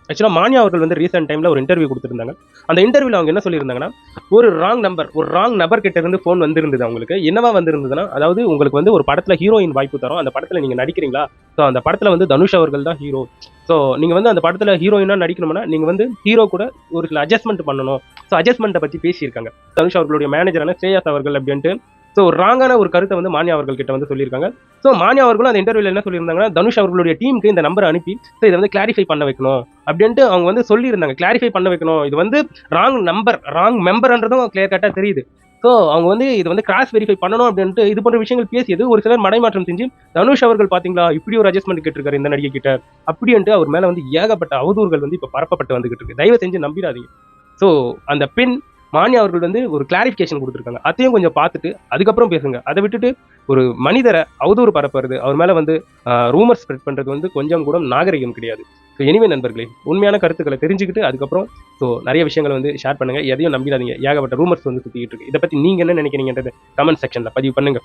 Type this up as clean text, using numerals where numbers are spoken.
ஆக்சுவலாக மானியா அவர்கள் வந்து ரீசெண்ட் டைமில் ஒரு இன்டர்வியூ கொடுத்துருந்தாங்க. அந்த இன்டர்வியூவில் அவங்க என்ன சொல்லியிருந்தாங்கன்னா, ஒரு ராங் நபர் கிட்ட இருந்து ஃபோன் வந்திருந்தது அவங்களுக்கு. என்னவா வந்திருந்ததுன்னா, அதாவது உங்களுக்கு வந்து ஒரு படத்தில் ஹீரோயின் வாய்ப்பு தரோம், அந்த படத்தில் நீங்கள் நடிக்கிறீங்களா? ஸோ அந்த படத்தில் வந்து தனுஷ் அவர்கள் தான் ஹீரோ. ஸோ நீங்கள் வந்து அந்த படத்தில் ஹீரோயினாக நடிக்கணும்னா நீங்கள் வந்து ஹீரோ கூட ஒரு சில அட்ஜஸ்ட்மெண்ட் பண்ணணும். ஸோ அட்ஜஸ்ட்மெண்ட்டை பற்றி பேசியிருக்காங்க தனுஷ் அவர்களுடைய மேனேஜரான ஸ்ரேயாஸ் அவர்கள் அப்படின்ட்டு. ஸோ ராங்கான ஒரு கருத்தை வந்து மானியா அவர்கள் கிட்ட வந்து சொல்லியிருக்காங்க. ஸோ மானியா அவர்களும் அந்த இன்டர்வியூல என்ன சொல்லியிருந்தாங்கன்னா, தனுஷ் அவர்களுடைய டீமுக்கு இந்த நம்பரை அனுப்பி ஸோ இதை வந்து கிளாரிஃபை பண்ண வைக்கணும் அப்படின்ட்டு அவங்க வந்து சொல்லியிருந்தாங்க. கிளாரிஃபை பண்ண வைக்கணும், இது வந்து ராங் மெம்பர்ன்றதும் கிளியர் கட்டாக தெரியுது. ஸோ அவங்க வந்து இது வந்து கிராஸ் வெரிஃபை பண்ணணும் அப்படின்ட்டு இது போன்ற விஷயங்கள் பேசியது ஒரு சிலர் மடைமாற்றம் செஞ்சு, தனுஷ் அவர்கள் பாத்தீங்களா இப்படி ஒரு அட்ஜஸ்ட்மெண்ட் கேட்டிருக்காரு இந்த நடிகை கிட்ட அப்படின்ட்டு அவர் மேல வந்து ஏகப்பட்ட அவதூறுகள் வந்து இப்ப பரப்பப்பட்டு வந்துகிட்டு இருக்கு. தயவு செஞ்சு நம்பிடாதீங்க. ஸோ அந்த பெண் மானியா அவர்கள் வந்து ஒரு கிளாரிஃபிகேஷன் கொடுத்துருக்காங்க. அதையும் கொஞ்சம் பார்த்துட்டு அதுக்கப்புறம் பேசுங்க. அதை விட்டுட்டு ஒரு மனிதரை அவதூறு பரப்புறது, அவர் மேல வந்து ரூமர் ஸ்ப்ரெட் பண்றது வந்து கொஞ்சம் கூட நாகரிகம் கிடையாது. ஸோ எனிவே நண்பர்களே, உண்மையான கருத்துக்களை தெரிஞ்சுக்கிட்டு அதுக்கப்புறம் ஸோ நிறைய விஷயங்களை வந்து ஷேர் பண்ணுங்க. எதையும் நம்பிடாதீங்க. ஏகப்பட்ட ரூமர்ஸ் வந்து சுத்திக்கிட்டு இருக்கு. இதை பத்தி நீங்க என்ன நினைக்கிறீங்கன்றது கமெண்ட் செக்ஷன்ல பதிவு பண்ணுங்க.